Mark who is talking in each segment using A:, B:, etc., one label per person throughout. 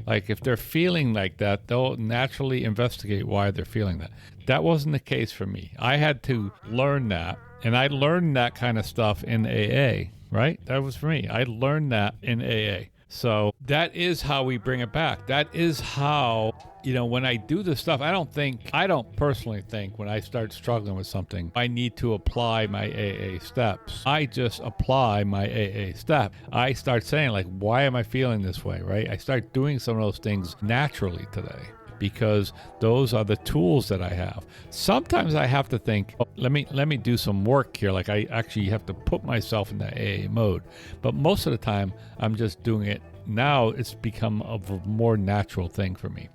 A: Like if they're feeling like that, they'll naturally investigate why they're feeling that. That wasn't the case for me. I had to learn that, and I learned that kind of stuff in AA, right? That was for me. I learned that in AA. So that is how we bring it back. That is how, when I do this stuff, I don't personally think when I start struggling with something, I need to apply my AA steps. I just apply my AA step. I start saying like, why am I feeling this way, right? I start doing some of those things naturally today, because those are the tools that I have. Sometimes I have to think, let me do some work here. Like I actually have to put myself in that AA mode. But most of the time, I'm just doing it. Now it's become a more natural thing for me.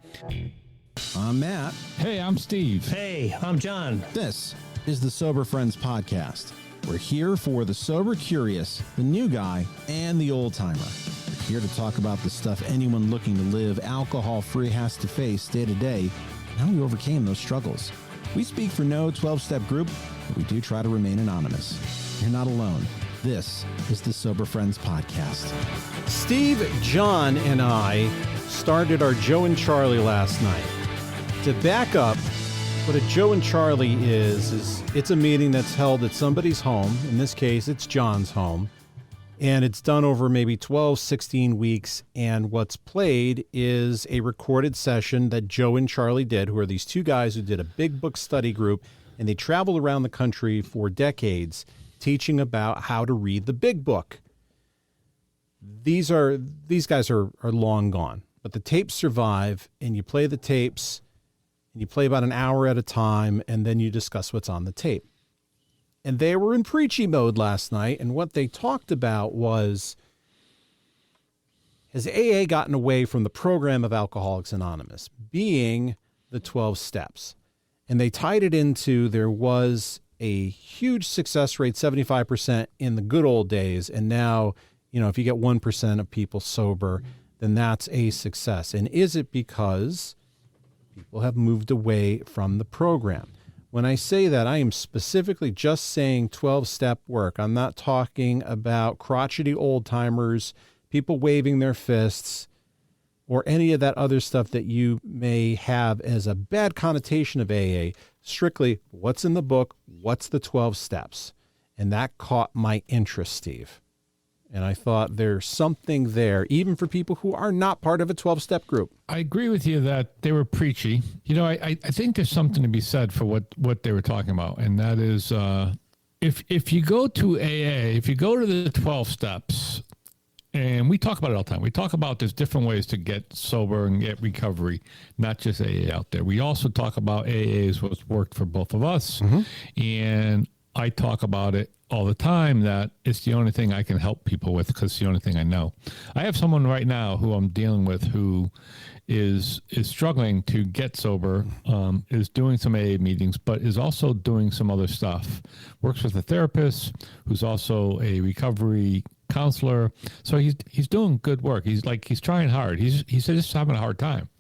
B: I'm Matt.
C: Hey, I'm Steve.
D: Hey, I'm John.
B: This is the Sober Friends Podcast. We're here for the sober curious, the new guy, and the old timer. We're here to talk about the stuff anyone looking to live alcohol-free has to face day to day, and how we overcame those struggles. We speak for no 12-step group, but we do try to remain anonymous. You're not alone. This is the Sober Friends Podcast.
D: Steve, John, and I started our Joe and Charlie last night. To back up, what a Joe and Charlie is it's a meeting that's held at somebody's home. In this case, it's John's home. And it's done over maybe 12, 16 weeks. And what's played is a recorded session that Joe and Charlie did, who are these two guys who did a big book study group. And they traveled around the country for decades teaching about how to read the big book. These guys are long gone, but the tapes survive, and you play the tapes, and you play about an hour at a time, and then you discuss what's on the tape. And they were in preachy mode last night, and what they talked about was, has AA gotten away from the program of Alcoholics Anonymous, being the 12 steps? And they tied it into, there was a huge success rate, 75% in the good old days, and now, if you get 1% of people sober, then that's a success. And is it because people have moved away from the program? When I say that, I am specifically just saying 12-step work. I'm not talking about crotchety old-timers, people waving their fists, or any of that other stuff that you may have as a bad connotation of AA. Strictly, what's in the book? What's the 12 steps? And that caught my interest, Steve. And I thought there's something there, even for people who are not part of a 12-step group.
A: I agree with you that they were preachy. I think there's something to be said for what they were talking about. And that is, if you go to AA, if you go to the 12 steps, and we talk about it all the time. We talk about there's different ways to get sober and get recovery, not just AA out there. We also talk about AA is what's worked for both of us. Mm-hmm. And I talk about it all the time that it's the only thing I can help people with because it's the only thing I know. I have someone right now who I'm dealing with who is struggling to get sober, is doing some AA meetings, but is also doing some other stuff. Works with a therapist who's also a recovery counselor. So he's doing good work. He's trying hard. He's just having a hard time.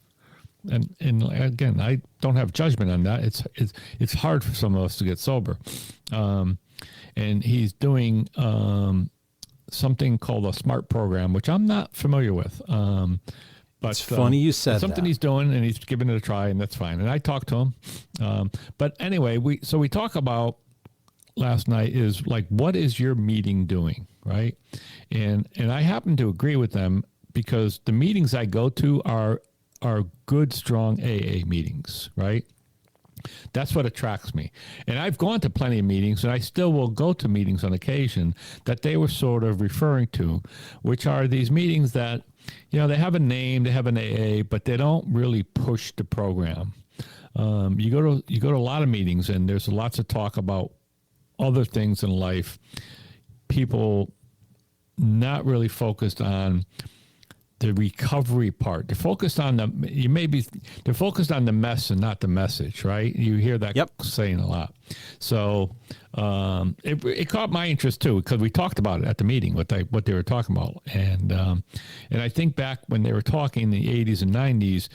A: And again, I don't have judgment on that. It's hard for some of us to get sober. And he's doing something called a SMART program, which I'm not familiar with. But
B: it's funny you said
A: something
B: that.
A: He's doing, and he's giving it a try, and that's fine. And I talked to him. But anyway, we talk about last night is like, what is your meeting doing, right? And I happen to agree with them because the meetings I go to are good, strong AA meetings, right? That's what attracts me. And I've gone to plenty of meetings, and I still will go to meetings on occasion that they were sort of referring to, which are these meetings that, they have a name, they have an AA, but they don't really push the program. You go to a lot of meetings, and there's lots of talk about other things in life. People not really focused on the recovery part. They're focused on they're focused on the mess and not the message, right? You hear that saying a lot. So it caught my interest too, because we talked about it at the meeting, what they were talking about. And I think back when they were talking in the 80s and 90s,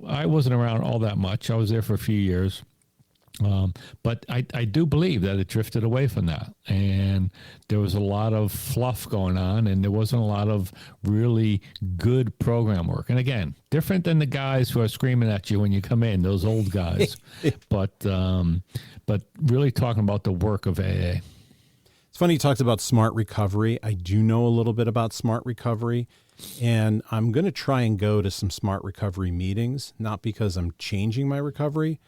A: I wasn't around all that much. I was there for a few years. But I do believe that it drifted away from that. And there was a lot of fluff going on, and there wasn't a lot of really good program work. And again, different than the guys who are screaming at you when you come in, those old guys. but really talking about the work of AA.
D: It's funny you talked about smart recovery. I do know a little bit about smart recovery, and I'm going to try and go to some smart recovery meetings, not because I'm changing my recovery,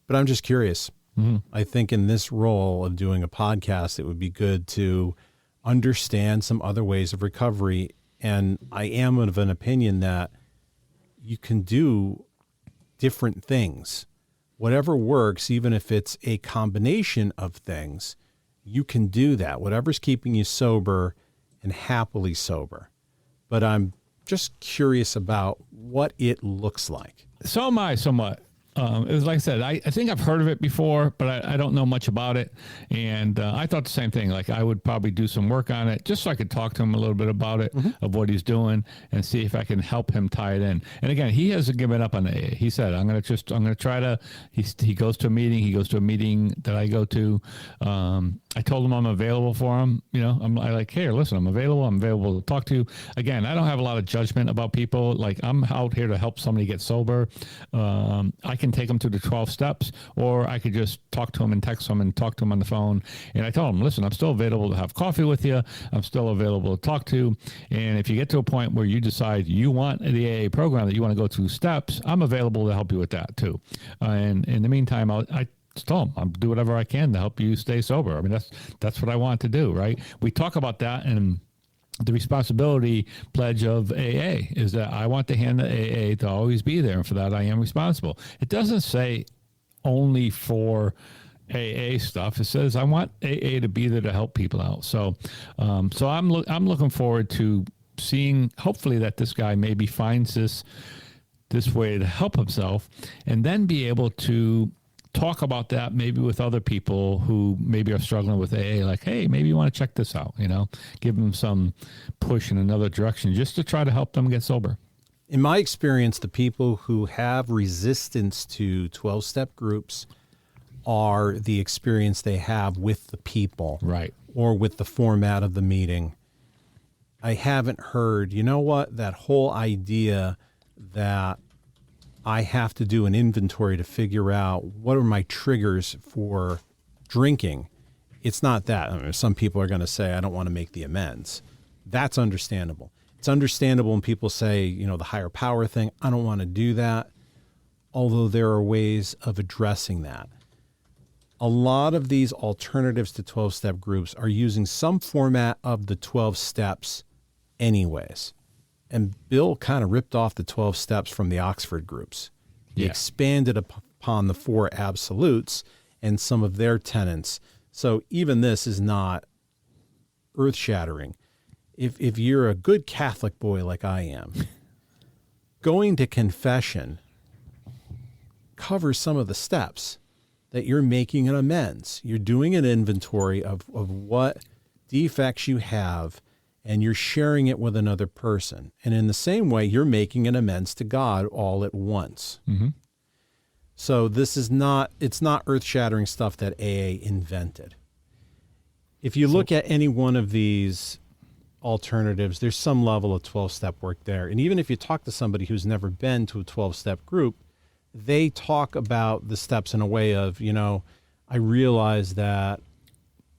D: but I'm just curious. Mm-hmm. I think in this role of doing a podcast, it would be good to understand some other ways of recovery. And I am of an opinion that you can do different things. Whatever works, even if it's a combination of things, you can do that. Whatever's keeping you sober and happily sober. But I'm just curious about what it looks like.
A: So am I somewhat. It was like I said, I think I've heard of it before, but I don't know much about it. And I thought the same thing. Like I would probably do some work on it just so I could talk to him a little bit about it, of what he's doing, and see if I can help him tie it in. And again, he hasn't given up on AA. He said, I'm going to try to, he goes to a meeting. He goes to a meeting that I go to. I told him I'm available for him. You know, I'm like, hey, listen, I'm available to talk to you. Again, I don't have a lot of judgment about people. Like I'm out here to help somebody get sober. I can take them to the 12 steps, or I could just talk to him and text him and talk to him on the phone. And I told him, listen, I'm still available to have coffee with you. I'm still available to talk to. And if you get to a point where you decide you want the AA program, that you want to go through steps, I'm available to help you with that too. And in the meantime, I told him I'll do whatever I can to help you stay sober. I mean, that's what I want to do, right? We talk about that, and the responsibility pledge of AA is that I want to hand the AA to always be there, and for that I am responsible. It doesn't say only for AA stuff. It says I want AA to be there to help people out. So I'm looking forward to seeing, hopefully, that this guy maybe finds this way to help himself, and then be able to talk about that maybe with other people who maybe are struggling with AA, like, hey, maybe you want to check this out, give them some push in another direction just to try to help them get sober.
D: In my experience, the people who have resistance to 12-step groups are the experience they have with the people,
A: right,
D: or with the format of the meeting. I haven't heard, that whole idea that I have to do an inventory to figure out what are my triggers for drinking. It's not that. I mean, some people are going to say, I don't want to make the amends. That's understandable. It's understandable when people say, the higher power thing, I don't want to do that. Although there are ways of addressing that. A lot of these alternatives to 12-step groups are using some format of the 12 steps anyways. And Bill kind of ripped off the 12 steps from the Oxford groups. He expanded upon the 4 absolutes and some of their tenets. So even this is not earth-shattering. If you're a good Catholic boy like I am, going to confession covers some of the steps that you're making an amends. You're doing an inventory of what defects you have, and you're sharing it with another person. And in the same way, you're making an amends to God all at once. Mm-hmm. So it's not earth-shattering stuff that AA invented. If you look at any one of these alternatives, there's some level of 12-step work there. And even if you talk to somebody who's never been to a 12-step group, they talk about the steps in a way of, I realized that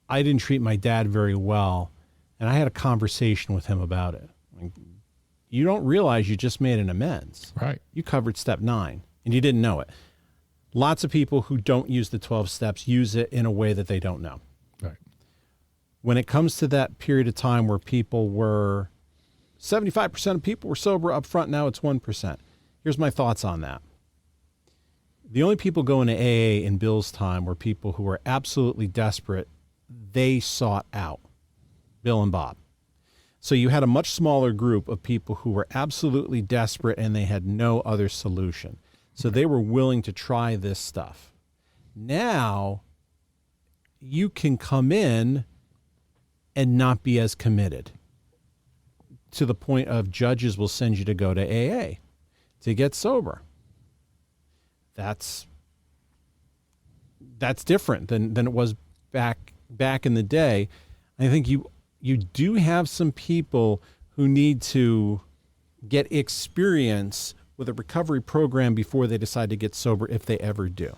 D: I didn't treat my dad very well, and I had a conversation with him about it. You don't realize you just made an amends.
A: Right.
D: You covered step 9, and you didn't know it. Lots of people who don't use the 12 steps use it in a way that they don't know.
A: Right.
D: When it comes to that period of time where 75% of people were sober up front, now it's 1%. Here's my thoughts on that. The only people going to AA in Bill's time were people who were absolutely desperate. They sought out Bill and Bob. So you had a much smaller group of people who were absolutely desperate and they had no other solution. So they were willing to try this stuff. Now you can come in and not be as committed, to the point of judges will send you to go to AA to get sober. That's that's different than it was back in the day. I think you do have some people who need to get experience with a recovery program before they decide to get sober, if they ever do.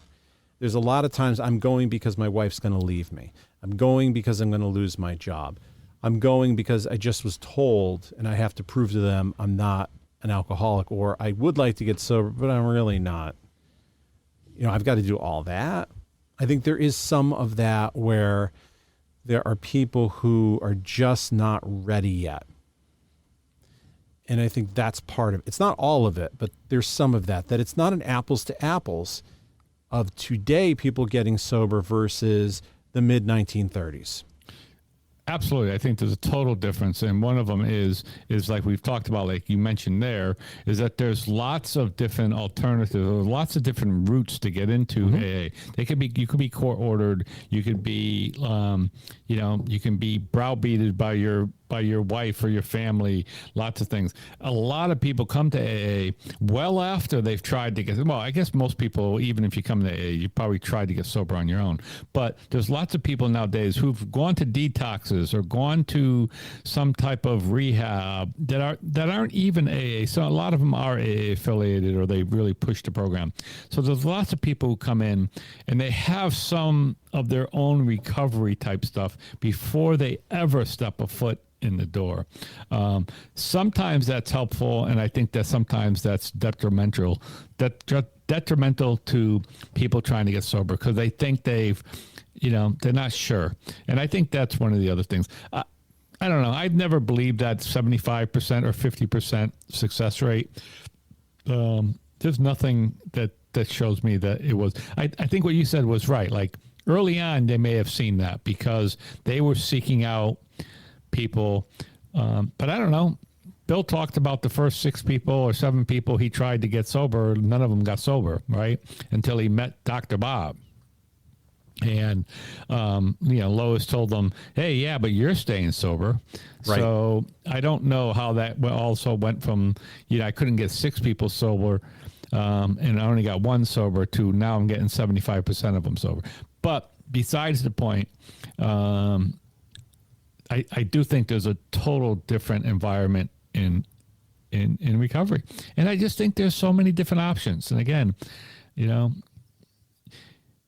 D: There's a lot of times I'm going because my wife's going to leave me. I'm going because I'm going to lose my job. I'm going because I just was told and I have to prove to them I'm not an alcoholic, or I would like to get sober, but I'm really not. I've got to do all that. I think there is some of that where there are people who are just not ready yet. And I think that's part of it. It's not all of it, but there's some of that it's not an apples to apples of today people getting sober versus the mid 1930s.
A: Absolutely. I think there's a total difference. And one of them is like we've talked about, like you mentioned there, is that there's lots of different alternatives, lots of different routes to get into AA. You could be court ordered. You could be, you can be browbeated by your wife or your family, lots of things. A lot of people come to AA well after they've tried to I guess most people, even if you come to AA, you probably tried to get sober on your own. But there's lots of people nowadays who've gone to detoxes or gone to some type of rehab that aren't even AA. So a lot of them are AA affiliated, or they really push the program. So there's lots of people who come in and they have some of their own recovery type stuff before they ever step a foot in the door. Sometimes that's helpful, and I think that sometimes that's detrimental to people trying to get sober because they think they're not sure. And I think that's one of the other things. I don't know. I've never believed that 75% or 50% success rate. There's nothing that shows me that it was. I think what you said was right. Like early on, they may have seen that because they were seeking out people. But I don't know. Bill talked about the first 6 people or 7 people he tried to get sober. None of them got sober, right? Until he met Dr. Bob. And, Lois told them, hey, yeah, but you're staying sober. Right. So I don't know how that also went from, I couldn't get 6 people sober and I only got 1 sober to now I'm getting 75% of them sober. But besides the point, I do think there's a total different environment in recovery. And I just think there's so many different options. And again,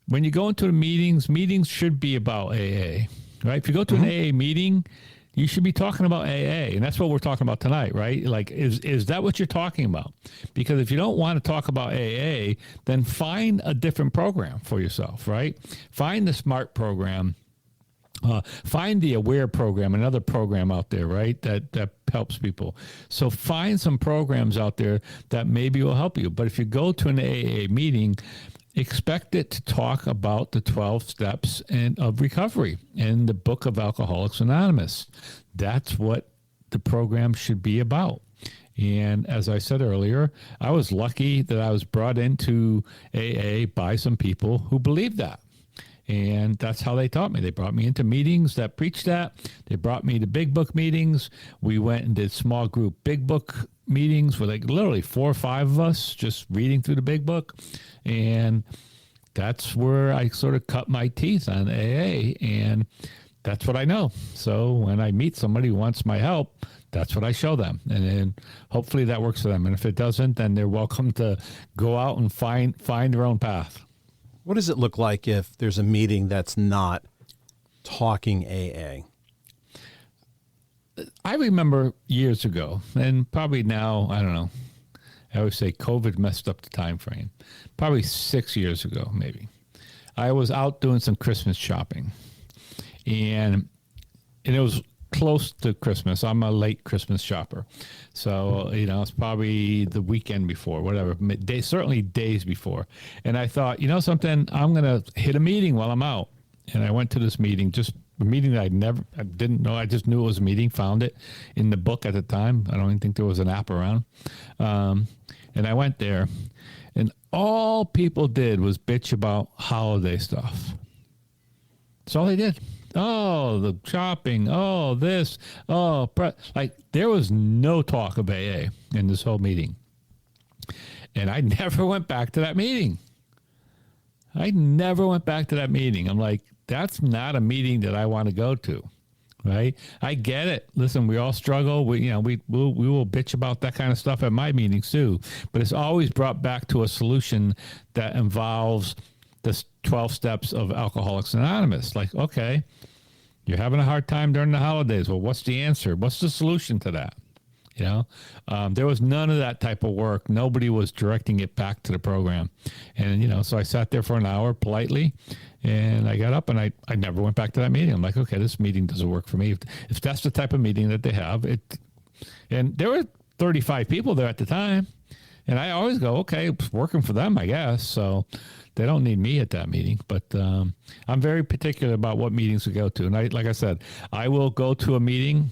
A: when you go into the meetings should be about AA, right? If you go to an AA meeting, you should be talking about AA. And that's what we're talking about tonight, right? Like, is that what you're talking about? Because if you don't want to talk about AA, then find a different program for yourself, right? Find the SMART program. Find the AWARE program, another program out there, right, that helps people. So find some programs out there that maybe will help you. But if you go to an AA meeting, expect it to talk about the 12 steps of recovery in the book of Alcoholics Anonymous. That's what the program should be about. And as I said earlier, I was lucky that I was brought into AA by some people who believed that. And that's how they taught me. They brought me into meetings that preached that. They brought me to big book meetings. We went and did small group big book meetings with like literally 4 or 5 of us just reading through the big book. And that's where I sort of cut my teeth on AA. And that's what I know. So when I meet somebody who wants my help, that's what I show them. And then hopefully that works for them. And if it doesn't, then they're welcome to go out and find their own path.
D: What does it look like if there's a meeting that's not talking AA?
A: I remember years ago, and probably now, I don't know, I always say COVID messed up the time frame. Probably 6 years ago, maybe. I was out doing some Christmas shopping, and it was close to Christmas. I'm a late Christmas shopper. So, it's probably the weekend before, whatever, certainly days before. And I thought, something, I'm going to hit a meeting while I'm out. And I went to this meeting, just a meeting that I didn't know. I just knew it was a meeting, found it in the book at the time. I don't even think there was an app around. And I went there, and all people did was bitch about holiday stuff. That's all they did. Oh, the shopping. Oh, this. Oh, there was no talk of AA in this whole meeting. And I never went back to that meeting. I never went back to that meeting. I'm like, that's not a meeting that I want to go to. Right. I get it. Listen, we all struggle. We will bitch about that kind of stuff at my meetings too. But it's always brought back to a solution that involves the 12 steps of Alcoholics Anonymous. Like, okay, you're having a hard time during the holidays. Well, what's the answer? What's the solution to that? There was none of that type of work. Nobody was directing it back to the program. And, so I sat there for an hour politely, and I got up, and I never went back to that meeting. I'm like, okay, this meeting doesn't work for me. If that's the type of meeting that they have, and there were 35 people there at the time, and I always go, okay, it's working for them, I guess. So they don't need me at that meeting. But I'm very particular about what meetings we go to. And like I said, I will go to a meeting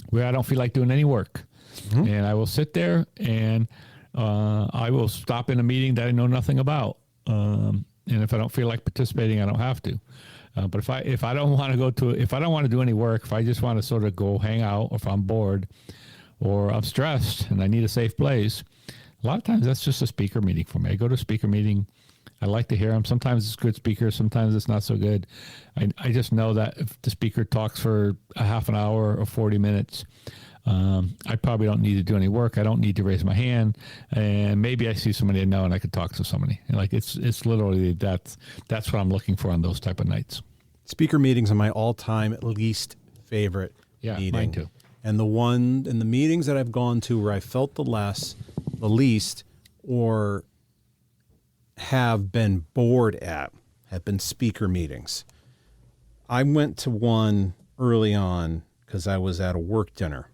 A: where I don't feel like doing any work. Mm-hmm. And I will sit there and I will stop in a meeting that I know nothing about. And if I don't feel like participating, I don't have to. But if I don't want to do any work, if I just want to sort of go hang out, or if I'm bored or I'm stressed and I need a safe place, a lot of times that's just a speaker meeting for me. I go to a speaker meeting. I like to hear them. Sometimes it's good speakers. Sometimes it's not so good. I just know that if the speaker talks for a half an hour or 40 minutes, I probably don't need to do any work. I don't need to raise my hand. And maybe I see somebody I know and I could talk to somebody. And like it's literally that's what I'm looking for on those type of nights.
D: Speaker meetings are my all-time least favorite meeting.
A: Mine too.
D: And the meetings that I've gone to where I felt the least, or have been bored at, have been speaker meetings. I went to one early on because I was at a work dinner,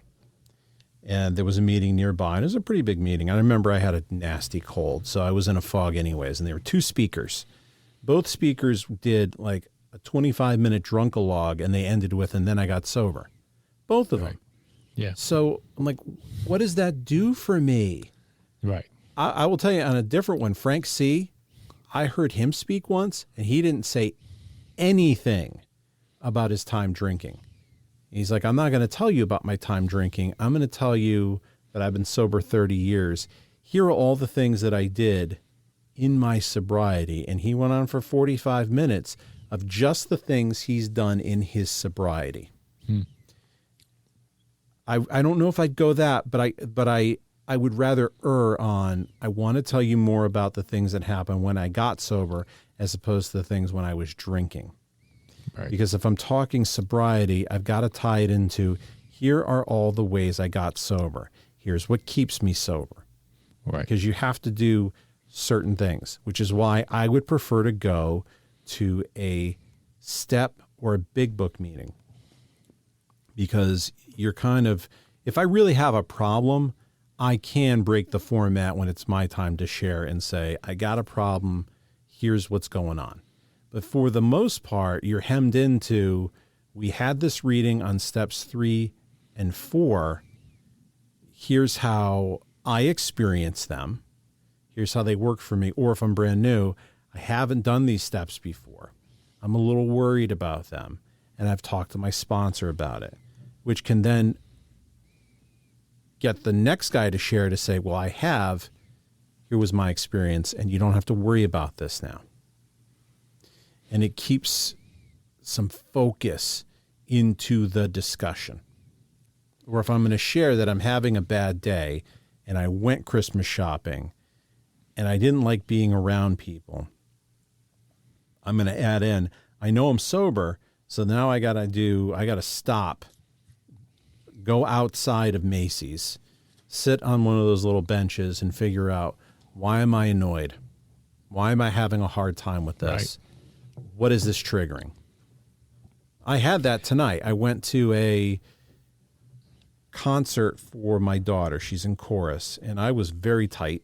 D: and there was a meeting nearby, and it was a pretty big meeting. I remember I had a nasty cold, so I was in a fog anyways, and there were two speakers. Both speakers did like a 25-minute drunk-a-log, and they ended with, and then I got sober. Both of them.
A: Yeah.
D: So I'm like, what does that do for me?
A: Right.
D: I will tell you on a different one, Frank C., I heard him speak once, and he didn't say anything about his time drinking. He's like, I'm not going to tell you about my time drinking. I'm going to tell you that I've been sober 30 years. Here are all the things that I did in my sobriety. And he went on for 45 minutes of just the things he's done in his sobriety. I don't know if I'd go that, but I would rather err on, I want to tell you more about the things that happened when I got sober as opposed to the things when I was drinking.
A: Right.
D: Because if I'm talking sobriety, I've got to tie it into, here are all the ways I got sober. Here's what keeps me sober.
A: Right.
D: Because you have to do certain things, which is why I would prefer to go to a step or a big book meeting. Because you're kind of, if I really have a problem, I can break the format when it's my time to share and say, I got a problem, here's what's going on. But for the most part, you're hemmed into, we had this reading on steps 3 and 4. Here's how I experience them. Here's how they work for me. Or if I'm brand new, I haven't done these steps before. I'm a little worried about them. And I've talked to my sponsor about it, which can then get the next guy to share to say, well, here was my experience, and you don't have to worry about this now. And it keeps some focus into the discussion. Or if I'm going to share that I'm having a bad day and I went Christmas shopping and I didn't like being around people, I'm going to add in, I know I'm sober, so now I got to stop, go outside of Macy's, sit on one of those little benches and figure out, why am I annoyed? Why am I having a hard time with this? Right. What is this triggering? I had that tonight. I went to a concert for my daughter. She's in chorus, and I was very tight,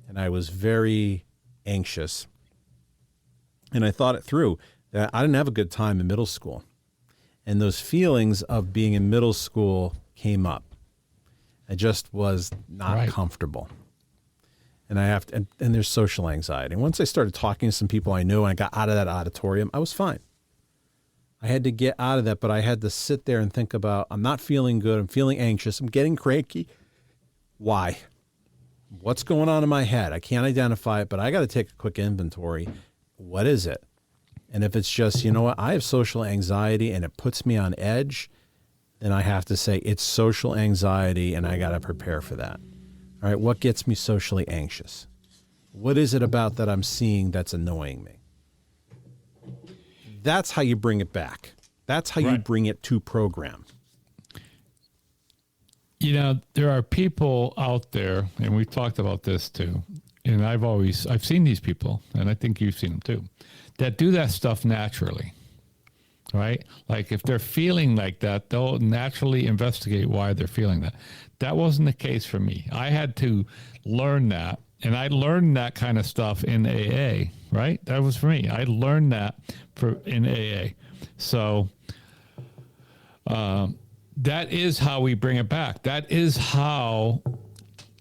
D: and I was very anxious. And I thought it through that I didn't have a good time in middle school. And those feelings of being in middle school came up. I just was not comfortable. And and there's social anxiety. And once I started talking to some people I knew and I got out of that auditorium, I was fine. I had to get out of that, but I had to sit there and think about, I'm not feeling good. I'm feeling anxious. I'm getting cranky. Why? What's going on in my head? I can't identify it, but I got to take a quick inventory. What is it? And if it's just, you know what, I have social anxiety and it puts me on edge, then I have to say it's social anxiety and I got to prepare for that. All right, what gets me socially anxious? What is it about that I'm seeing that's annoying me? That's how you bring it back. That's how you bring it to program.
A: You know, there are people out there, and we've talked about this too, and I've seen these people, and I think you've seen them too, that do that stuff naturally, right? Like if they're feeling like that, they'll naturally investigate why they're feeling that. That wasn't the case for me. I had to learn that, and I learned that kind of stuff in AA, right? That was for me. I learned that in AA. So that is how we bring it back. That is how,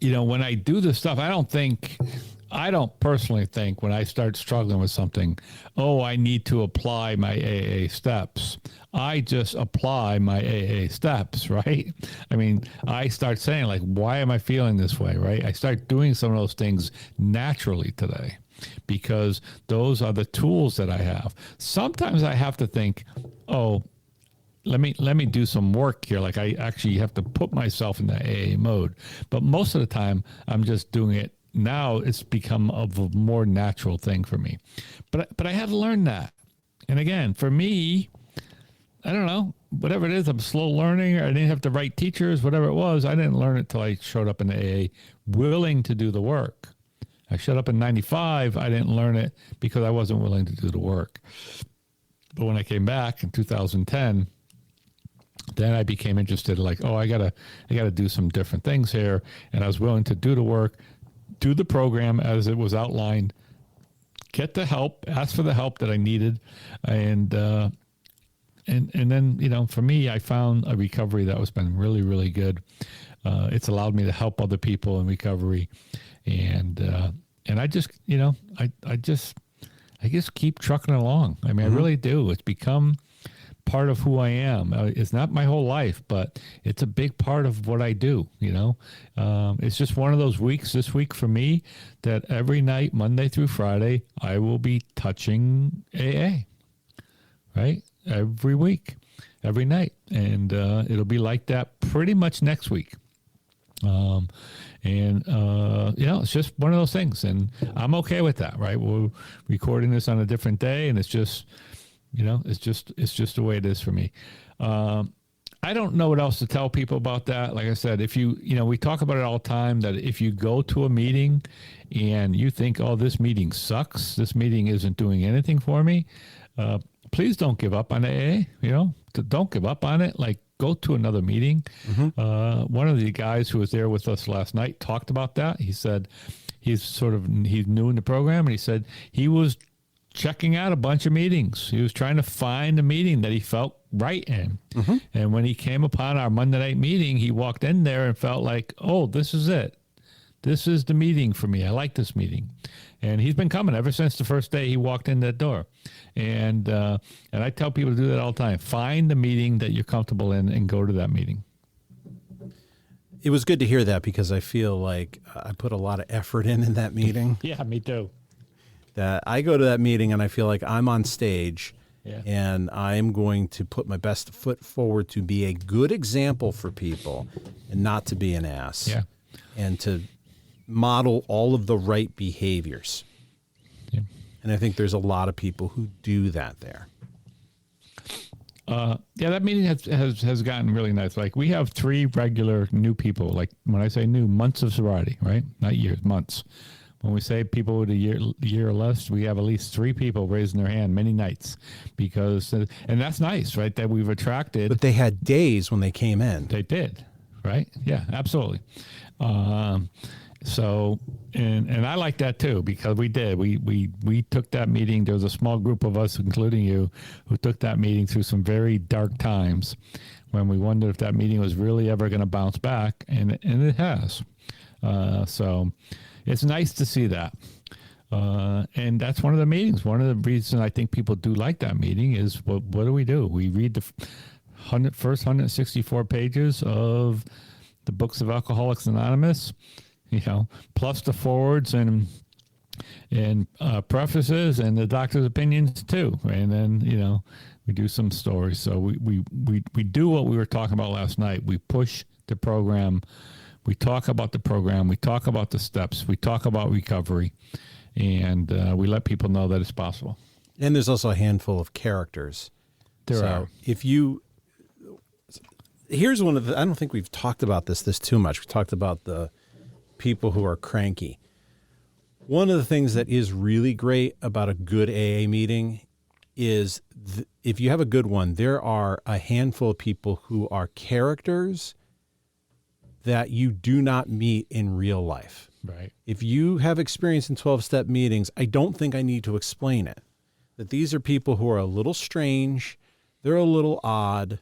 A: you know, when I do this stuff, I don't personally think when I start struggling with something, oh, I need to apply my AA steps. I just apply my AA steps, right? I mean, I start saying like, why am I feeling this way, right? I start doing some of those things naturally today because those are the tools that I have. Sometimes I have to think, oh, let me do some work here. Like I actually have to put myself in that AA mode. But most of the time, I'm just doing it. Now it's become a more natural thing for me. But I had to learn that. And again, for me, I don't know, whatever it is, I'm slow learning, or I didn't have the right teachers, whatever it was. I didn't learn it till I showed up in AA willing to do the work. I showed up in 95. I didn't learn it because I wasn't willing to do the work. But when I came back in 2010, then I became interested, like, oh, I gotta do some different things here. And I was willing to do the work, do the program as it was outlined, get the help, ask for the help that I needed. And then, you know, for me, I found a recovery that was been really, really good. It's allowed me to help other people in recovery. And I just, you know, I just keep trucking along. I mean, I really do. It's become part of who I am. It's not my whole life, but it's a big part of what I do, you know. It's just one of those weeks this week for me that every night, Monday through Friday, I will be touching AA, right? Every week, every night. And it'll be like that pretty much next week. You know, it's just one of those things. And I'm okay with that, right? We're recording this on a different day, and it's just, you know, it's just the way it is for me. I don't know what else to tell people about that. Like I said, if you know, we talk about it all the time that if you go to a meeting and you think, oh, this meeting sucks, this meeting isn't doing anything for me, please don't give up on AA, you know, don't give up on it. Like, go to another meeting. One of the guys who was there with us last night talked about that. He said he's new in the program, and he said he was checking out a bunch of meetings. He was trying to find a meeting that he felt right in. And when he came upon our Monday night meeting, he walked in there and felt like, oh, this is it. This is the meeting for me. I like this meeting. And he's been coming ever since the first day he walked in that door. And I tell people to do that all the time. Find the meeting that you're comfortable in and go to that meeting.
D: It was good to hear that because I feel like I put a lot of effort in that meeting.
A: Yeah, me too.
D: That I go to that meeting and I feel like I'm on stage and I'm going to put my best foot forward to be a good example for people and not to be an ass. Yeah. And to model all of the right behaviors. Yeah. And I think there's a lot of people who do that there.
A: Yeah, that meeting has gotten really nice. Like, we have 3 regular new people. Like, when I say new, months of sobriety, right? Not years, months. When we say people with a year or less, we have at least 3 people raising their hand many nights because, and that's nice, right? That we've attracted.
D: But they had days when they came in.
A: They did, right? Yeah, absolutely. So, and I like that too, because we took that meeting. There was a small group of us, including you, who took that meeting through some very dark times when we wondered if that meeting was really ever going to bounce back, and it has. So it's nice to see that. And that's one of the meetings. One of the reasons I think people do like that meeting is, what do? We read the first 164 pages of the books of Alcoholics Anonymous, plus the forwards and prefaces and the doctor's opinions too. And then, we do some stories. So we do what we were talking about last night. We push the program. We talk about the program. We talk about the steps. We talk about recovery. And we let people know that it's possible.
D: And there's also a handful of characters.
A: There are.
D: Here's one of the, I don't think we've talked about this too much. We talked about the people who are cranky. One of the things that is really great about a good AA meeting is if you have a good one, there are a handful of people who are characters that you do not meet in real life.
A: Right.
D: If you have experience in 12-step meetings, I don't think I need to explain it. That these are people who are a little strange, they're a little odd,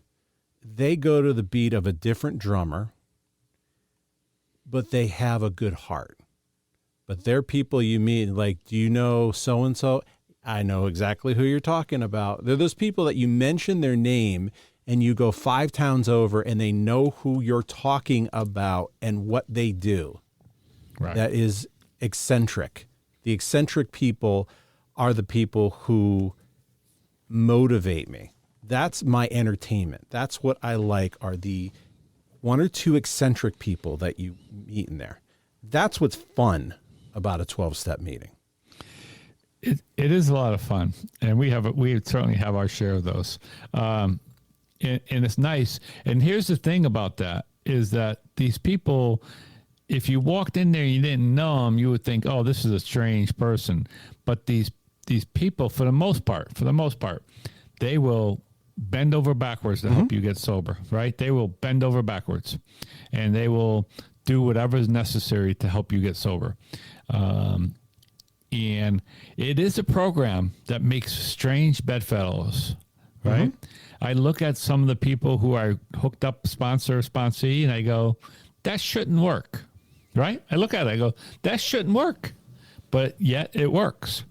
D: they go to the beat of a different drummer, but they have a good heart. But they're people you meet, like, do you know so-and-so? I know exactly who you're talking about. They're those people that you mention their name and you go 5 towns over and they know who you're talking about and what they do.
A: Right.
D: That is eccentric. The eccentric people are the people who motivate me. That's my entertainment. That's what I like, are the 1 or 2 eccentric people that you meet in there. That's what's fun about a 12-step meeting.
A: It is a lot of fun, and we certainly have our share of those. And it's nice. And here's the thing about that is that these people, if you walked in there and you didn't know them, you would think, oh, this is a strange person. But these people, for the most part, they will bend over backwards to help you get sober, right? They will bend over backwards, and they will do whatever is necessary to help you get sober. And it is a program that makes strange bedfellows, right? I look at some of the people who are hooked up sponsee, and I go, that shouldn't work, right? I look at it, I go, that shouldn't work, but yet it works.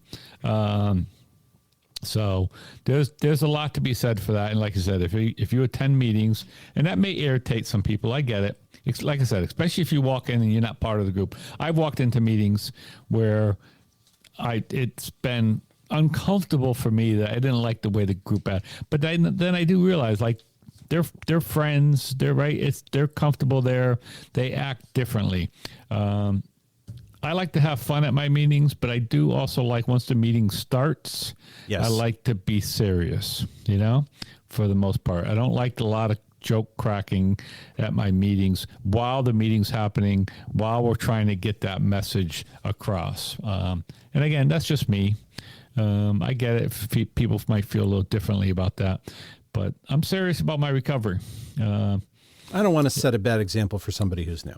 A: So there's a lot to be said for that. And like I said, if you attend meetings, and that may irritate some people, I get it. It's like I said, especially if you walk in and you're not part of the group. I've walked into meetings where it's been uncomfortable for me that I didn't like the way the group acted. But then I do realize, like, they're friends. They're right. They're comfortable there. They act differently. I like to have fun at my meetings, but I do also like, once the meeting starts,
D: yes,
A: I like to be serious, for the most part. I don't like a lot of joke cracking at my meetings while the meeting's happening, while we're trying to get that message across. And again, that's just me. I get it. People might feel a little differently about that, but I'm serious about my recovery.
D: I don't want to set a bad example for somebody who's new.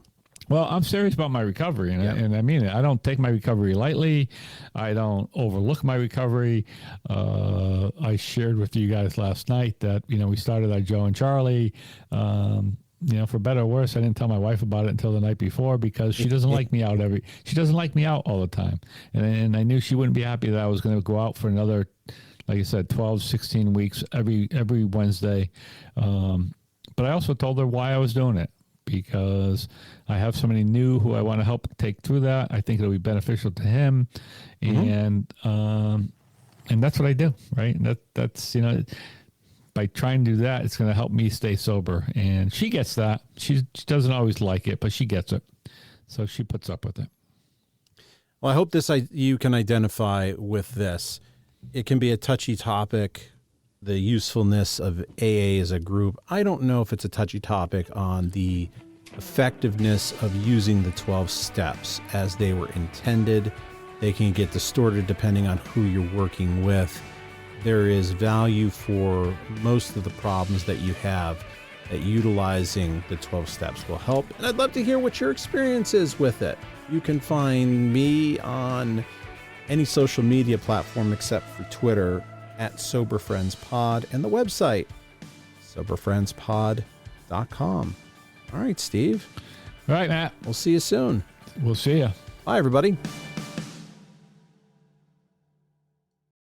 A: Well, I'm serious about my recovery, and I mean it. I don't take my recovery lightly. I don't overlook my recovery. I shared with you guys last night that, we started our Joe and Charlie. For better or worse, I didn't tell my wife about it until the night before, because she doesn't like me out she doesn't like me out all the time. And I knew she wouldn't be happy that I was going to go out for another, like I said, 12, 16 weeks every Wednesday. But I also told her why I was doing it, because I have somebody new who I want to help take through that. I think it'll be beneficial to him. And that's what I do, right? And that's, by trying to do that, it's going to help me stay sober. And she gets that. She doesn't always like it, but she gets it. So she puts up with it.
D: Well, I hope you can identify with this. It can be a touchy topic, the usefulness of AA as a group. I don't know if it's a touchy topic on the effectiveness of using the 12 steps as they were intended. They can get distorted depending on who you're working with. There is value for most of the problems that you have, that utilizing the 12 steps will help. And I'd love to hear what your experience is with it. You can find me on any social media platform except for Twitter at SoberFriendsPod, and the website, SoberFriendsPod.com. All right, Steve.
A: All right, Matt.
D: We'll see you soon.
A: We'll see you.
D: Bye, everybody.